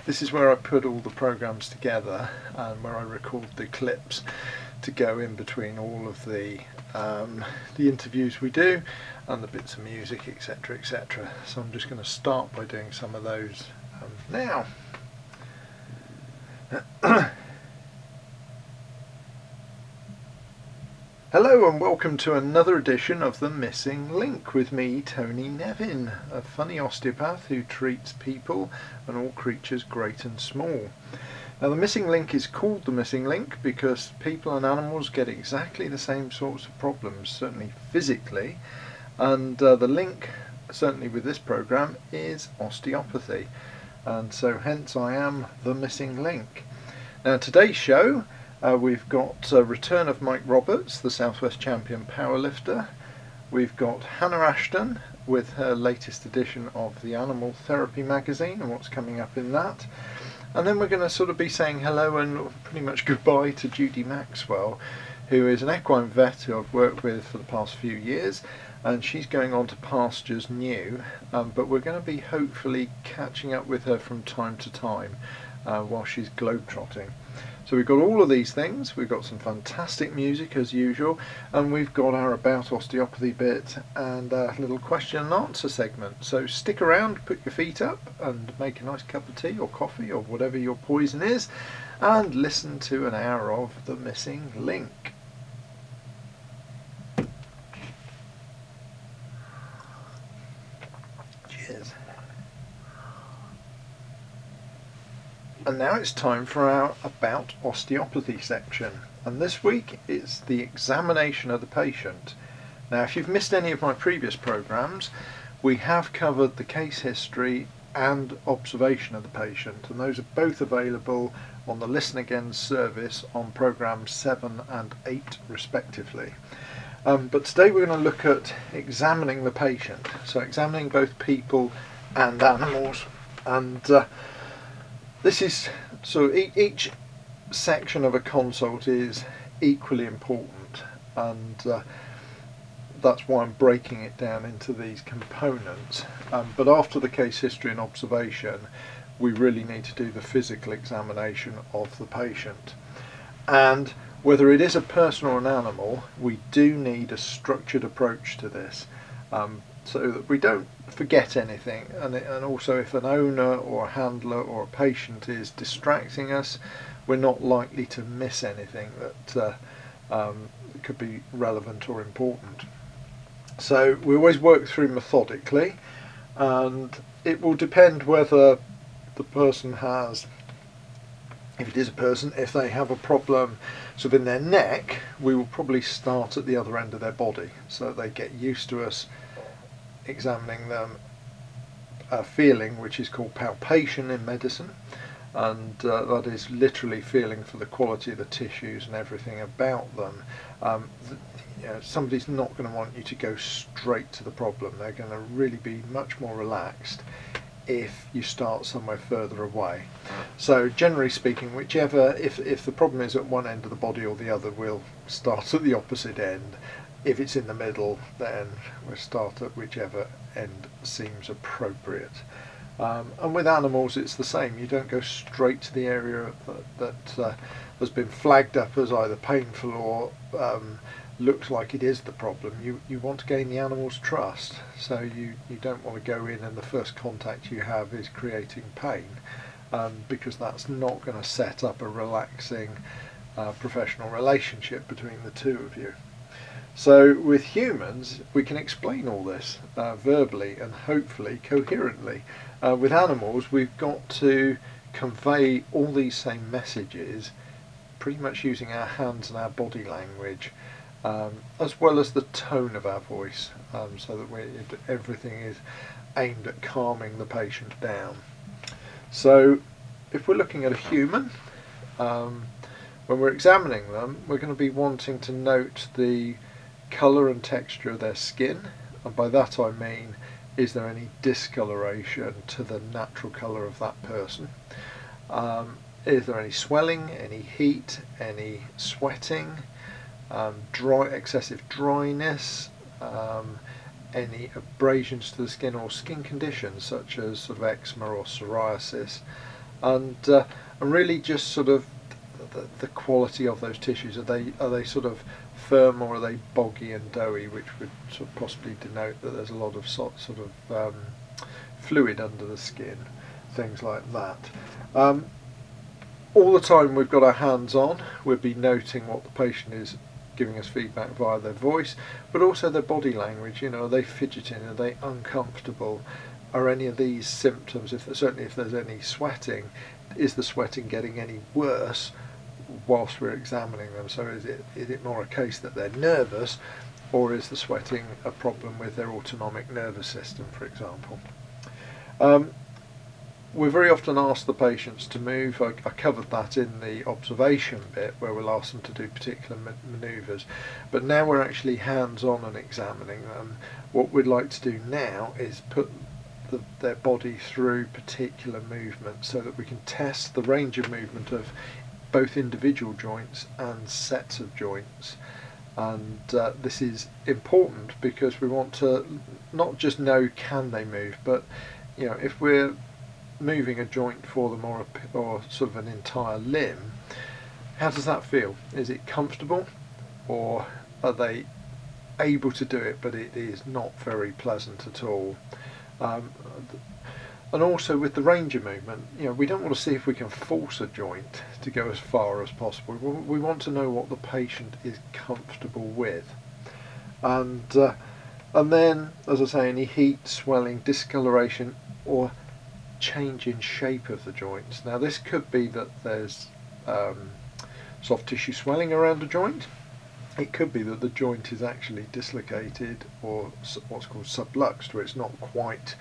This is where I put all the programs together and where I record the clips to go in between all of the interviews we do and the bits of music, etc., etc. So I'm just going to start by doing some of those now. Hello and welcome to another edition of The Missing Link with me, Tony Nevin, a funny osteopath who treats people and all creatures great and small. Now the missing link is called the missing link because people and animals get exactly the same sorts of problems, certainly physically, and the link, certainly with this program, is osteopathy, and so hence I am the missing link. Now today's show, we've got a return of Mike Roberts, the Southwest Champion powerlifter. We've got Hannah Ashton with her latest edition of the Animal Therapy magazine and what's coming up in that. And then we're going to sort of be saying hello and pretty much goodbye to Judy Maxwell, who is an equine vet who I've worked with for the past few years, and she's going on to pastures new, but we're going to be hopefully catching up with her from time to time while she's globetrotting. So we've got all of these things, we've got some fantastic music as usual, and we've got our About Osteopathy bit and a little question and answer segment. So stick around, put your feet up and make a nice cup of tea or coffee or whatever your poison is, and listen to an hour of The Missing Link. Cheers. And now it's time for our About Osteopathy section, and this week it's the examination of the patient. Now if you've missed any of my previous programs, we have covered the case history and observation of the patient, and those are both available on the Listen Again service on programs 7 and 8 respectively. But today we're going to look at examining the patient, so examining both people and animals, and this is so each section of a consult is equally important, and that's why I'm breaking it down into these components. But after the case history and observation, we really need to do the physical examination of the patient. And whether it is a person or an animal, we do need a structured approach to this, so that we don't forget anything, and also if an owner or a handler or a patient is distracting us, we're not likely to miss anything that could be relevant or important. So we always work through methodically, and it will depend whether the person has, if it is a person, if they have a problem sort of in their neck, we will probably start at the other end of their body so that they get used to us examining them, feeling, which is called palpation in medicine, and that is literally feeling for the quality of the tissues and everything about them. Somebody's not going to want you to go straight to the problem. They're going to really be much more relaxed if you start somewhere further away. So generally speaking, whichever, if the problem is at one end of the body or the other, we'll start at the opposite end. If it's in the middle, then we'll start at whichever end seems appropriate. And with animals it's the same. You don't go straight to the area that has been flagged up as either painful or looks like it is the problem. You want to gain the animal's trust, so you don't want to go in and the first contact you have is creating pain, because that's not going to set up a relaxing professional relationship between the two of you. So with humans we can explain all this verbally and hopefully coherently. With animals we've got to convey all these same messages pretty much using our hands and our body language, as well as the tone of our voice, so that everything is aimed at calming the patient down. So if we're looking at a human, when we're examining them, we're going to be wanting to note the colour and texture of their skin, and by that I mean, is there any discoloration to the natural colour of that person? Is there any swelling, any heat, any sweating, excessive dryness, any abrasions to the skin or skin conditions such as sort of eczema or psoriasis, and really just sort of the quality of those tissues. Are they sort of firm, or are they boggy and doughy, which would sort of possibly denote that there's a lot of sort of fluid under the skin, things like that. All the time we've got our hands on, we'll be noting what the patient is giving us feedback via their voice, but also their body language. Are they fidgeting? Are they uncomfortable? Are any of these symptoms, certainly if there's any sweating, is the sweating getting any worse whilst we're examining them? So is it more a case that they're nervous, or is the sweating a problem with their autonomic nervous system, for example? We very often ask the patients to move. I covered that in the observation bit, where we'll ask them to do particular manoeuvres, but now we're actually hands-on and examining them. What we'd like to do now is put their body through particular movements, so that we can test the range of movement of both individual joints and sets of joints. And this is important because we want to not just know can they move, but if we're moving a joint for them, or sort of an entire limb, how does that feel? Is it comfortable, or are they able to do it but it is not very pleasant at all? And also with the range of movement, we don't want to see if we can force a joint to go as far as possible. We want to know what the patient is comfortable with. And then, as I say, any heat, swelling, discoloration, or change in shape of the joints. Now this could be that there's soft tissue swelling around a joint. It could be that the joint is actually dislocated, or what's called subluxed, where it's not quite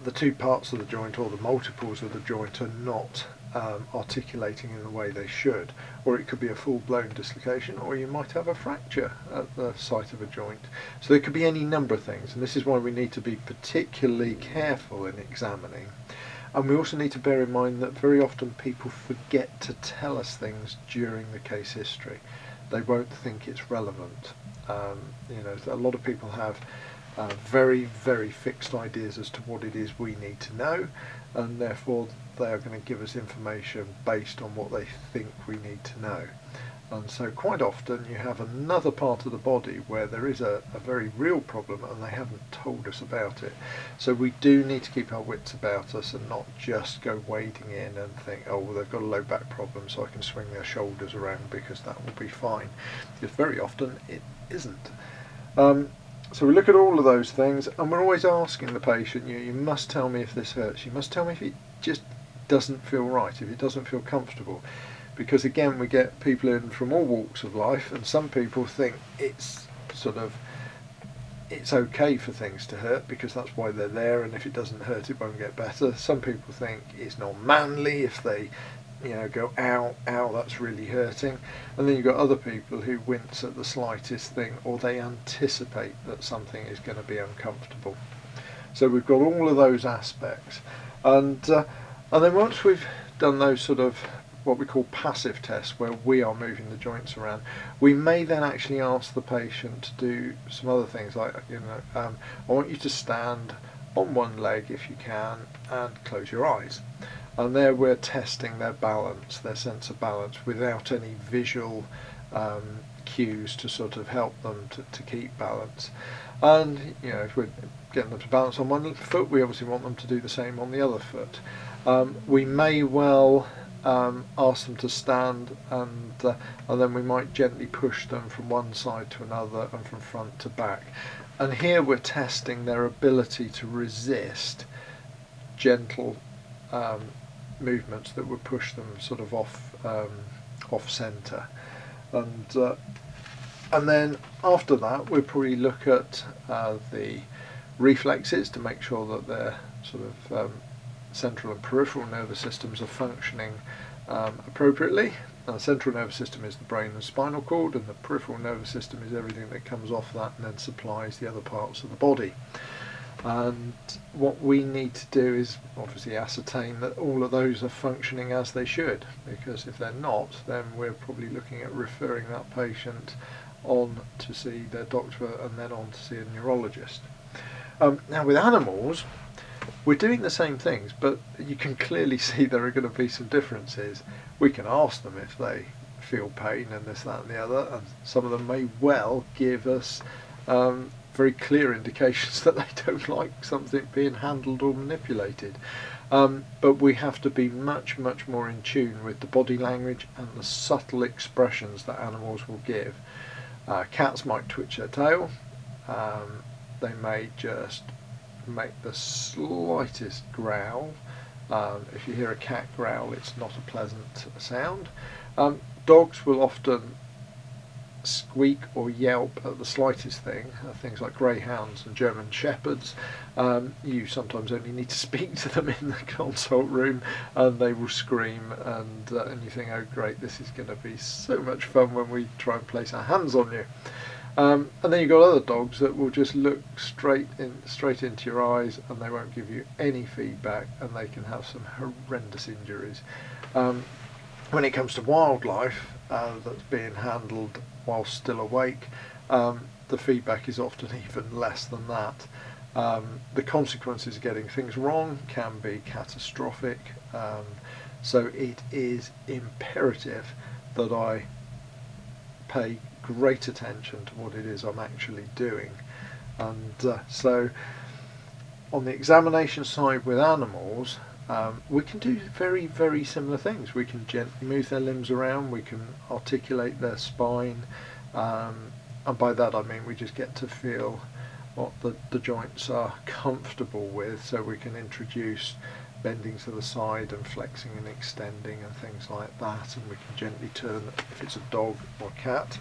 the two parts of the joint, or the multiples of the joint, are not articulating in the way they should. Or it could be a full-blown dislocation, or you might have a fracture at the site of a joint. So there could be any number of things, and this is why we need to be particularly careful in examining. And we also need to bear in mind that very often people forget to tell us things during the case history. They won't think it's relevant. A lot of people have very, very fixed ideas as to what it is we need to know, and therefore they are going to give us information based on what they think we need to know. And so quite often you have another part of the body where there is a very real problem and they haven't told us about it. So we do need to keep our wits about us and not just go wading in and think, oh, well, they've got a low back problem so I can swing their shoulders around because that will be fine. Because very often it isn't. So we look at all of those things, and we're always asking the patient, you must tell me if this hurts. You must tell me if it just doesn't feel right, if it doesn't feel comfortable. Because again, we get people in from all walks of life, and some people think it's okay for things to hurt because that's why they're there, and if it doesn't hurt it won't get better. Some people think it's not manly if they go, ow, ow, that's really hurting. And then you've got other people who wince at the slightest thing, or they anticipate that something is going to be uncomfortable. So we've got all of those aspects. And then once we've done those sort of what we call passive tests, where we are moving the joints around, we may then actually ask the patient to do some other things, like I want you to stand on one leg if you can and close your eyes. And there we're testing their balance, their sense of balance, without any visual cues to sort of help them to keep balance. And if we're getting them to balance on one foot, we obviously want them to do the same on the other foot. We may well ask them to stand, and then we might gently push them from one side to another and from front to back. And here we're testing their ability to resist gentle movements that would push them sort of off centre. And then after that we'll probably look at the reflexes to make sure that their sort of central and peripheral nervous systems are functioning appropriately. The central nervous system is the brain and spinal cord, and the peripheral nervous system is everything that comes off that and then supplies the other parts of the body. And what we need to do is obviously ascertain that all of those are functioning as they should, because if they're not, then we're probably looking at referring that patient on to see their doctor and then on to see a neurologist. Now with animals, We're doing the same things, but you can clearly see there are going to be some differences. We can ask them if they feel pain and this, that and the other, and some of them may well give us very clear indications that they don't like something being handled or manipulated. But we have to be much more in tune with the body language and the subtle expressions that animals will give. Cats might twitch their tail, they may just make the slightest growl. If you hear a cat growl, it's not a pleasant sound. Dogs will often squeak or yelp at the slightest thing. Things like greyhounds and German shepherds, you sometimes only need to speak to them in the consult room and they will scream, and you think, oh great, this is going to be so much fun when we try and place our hands on you. And then you've got other dogs that will just look straight into your eyes and they won't give you any feedback, and they can have some horrendous injuries. When it comes to wildlife that's being handled while still awake, the feedback is often even less than that. The consequences of getting things wrong can be catastrophic, so it is imperative that I pay great attention to what it is I'm actually doing. And so on the examination side with animals, we can do very similar things. We can gently move their limbs around, we can articulate their spine, and by that I mean we just get to feel what the joints are comfortable with, so we can introduce bending to the side and flexing and extending and things like that, and we can gently turn, if it's a dog or a cat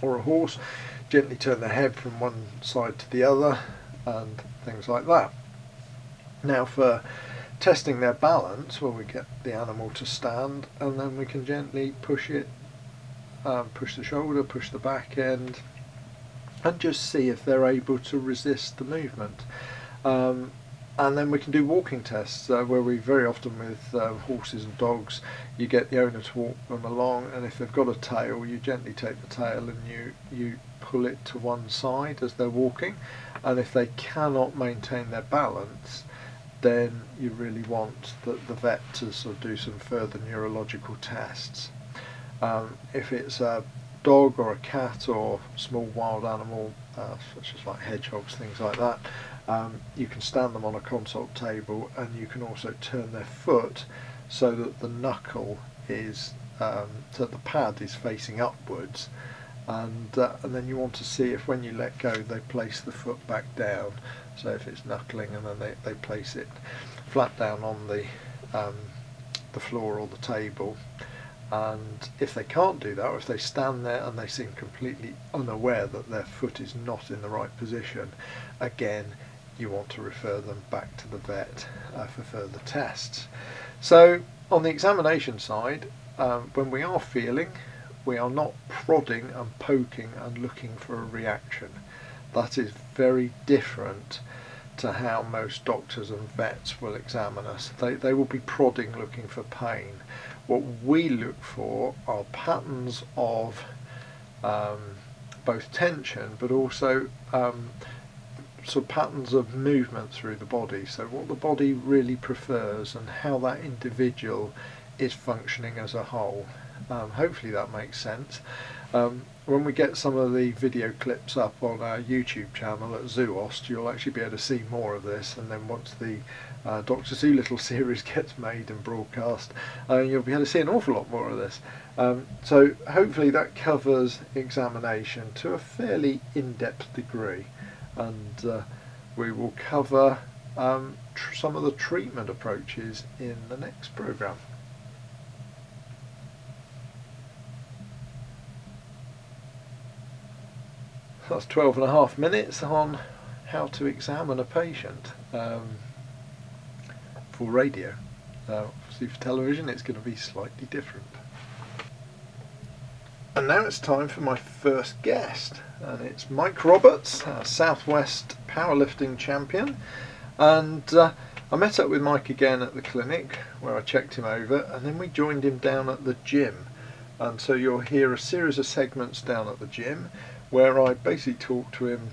or a horse, gently turn the head from one side to the other and things like that. Now for testing their balance, well, we get the animal to stand and then we can gently push it, push the shoulder, push the back end, and just see if they're able to resist the movement. And then we can do walking tests, where we very often with horses and dogs, you get the owner to walk them along, and if they've got a tail, you gently take the tail and you pull it to one side as they're walking, and if they cannot maintain their balance, then you really want the vet to sort of do some further neurological tests. If it's a dog or a cat or small wild animal, such as like hedgehogs, things like that, you can stand them on a consult table, and you can also turn their foot so that the knuckle is, so the pad is facing upwards, and then you want to see if when you let go they place the foot back down. So if it's knuckling, and then they place it flat down on the floor or the table. And if they can't do that, or if they stand there and they seem completely unaware that their foot is not in the right position, again you want to refer them back to the vet for further tests. So on the examination side, when we are feeling, we are not prodding and poking and looking for a reaction. That is very different to how most doctors and vets will examine us. They will be prodding, looking for pain. What we look for are patterns of both tension, but also sort of patterns of movement through the body. So what the body really prefers and how that individual is functioning as a whole. Hopefully that makes sense. When we get some of the video clips up on our YouTube channel at Zoost, you'll actually be able to see more of this, and then once the Dr. Zoolittle series gets made and broadcast, you'll be able to see an awful lot more of this. So hopefully that covers examination to a fairly in-depth degree, and we will cover some of the treatment approaches in the next programme. That's 12.5 minutes on how to examine a patient for radio. Obviously for television it's going to be slightly different. And now it's time for my first guest, and it's Mike Roberts, Southwest powerlifting champion, and I met up with Mike again at the clinic where I checked him over, and then we joined him down at the gym. And so you'll hear a series of segments down at the gym where I basically talk to him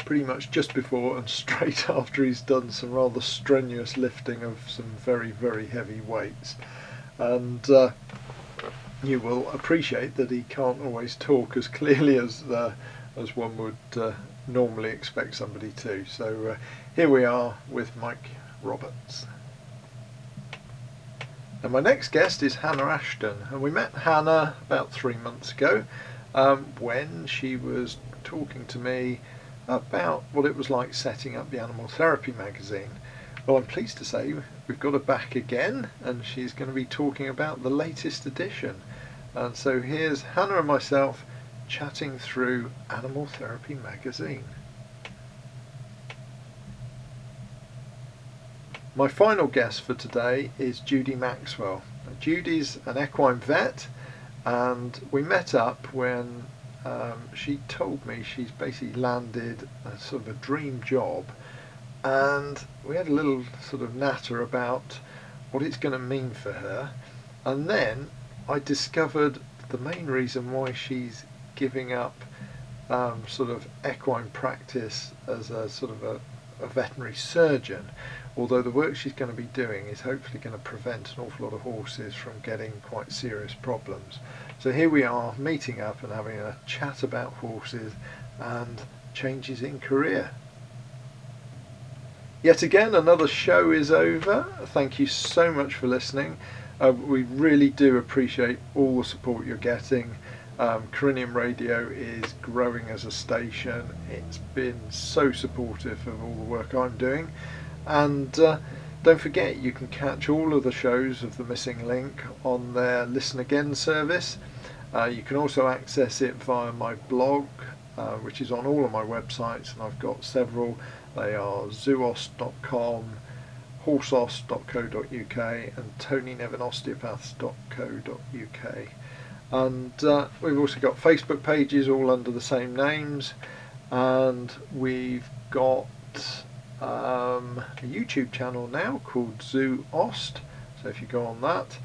pretty much just before and straight after he's done some rather strenuous lifting of some very, very heavy weights. And you will appreciate that he can't always talk as clearly as one would normally expect somebody to. So here we are with Mike Roberts. And my next guest is Hannah Ashton, and we met Hannah about 3 months ago when she was talking to me about what it was like setting up the Animal Therapy magazine. Well, I'm pleased to say we've got her back again, and she's going to be talking about the latest edition. And so here's Hannah and myself chatting through Animal Therapy magazine. My final guest for today is Judy Maxwell. Judy's an equine vet, and we met up when she told me she's basically landed a sort of a dream job, and we had a little sort of natter about what it's going to mean for her. And then I discovered the main reason why she's giving up sort of equine practice as a sort of a veterinary surgeon, although the work she's going to be doing is hopefully going to prevent an awful lot of horses from getting quite serious problems. So here we are meeting up and having a chat about horses and changes in career. Yet again, another show is over. Thank you so much for listening. We really do appreciate all the support you're getting. Corinium Radio is growing as a station. It's been so supportive of all the work I'm doing. And don't forget, you can catch all of the shows of The Missing Link on their Listen Again service. You can also access it via my blog, which is on all of my websites, and I've got several. They are zoost.com, horseost.co.uk and tonynevinosteopaths.co.uk. And we've also got Facebook pages all under the same names, and we've got a YouTube channel now called Zoost. So if you go on that,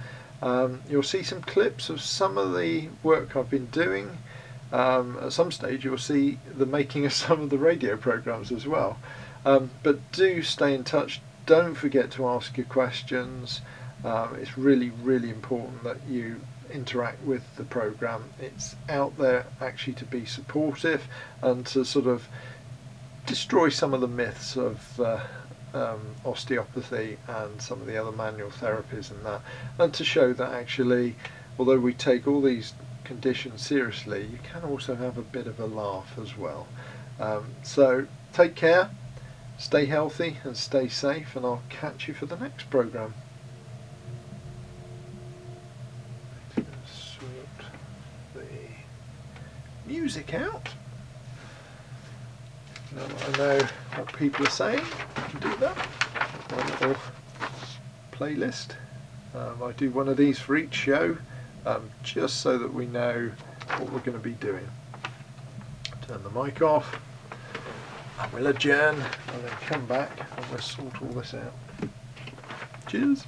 you'll see some clips of some of the work I've been doing. At some stage you'll see the making of some of the radio programs as well. But do stay in touch. Don't forget to ask your questions. It's really, really important that you interact with the program. It's out there actually to be supportive and to sort of destroy some of the myths of osteopathy and some of the other manual therapies and to show that actually, although we take all these conditions seriously, you can also have a bit of a laugh as well. So take care, stay healthy and stay safe, and I'll catch you for the next program. Sort the music out. Now that I know what people are saying, I can do that. My little playlist. I do one of these for each show, just so that we know what we're going to be doing. Turn the mic off, and we'll adjourn, and then come back and we'll sort all this out. Cheers.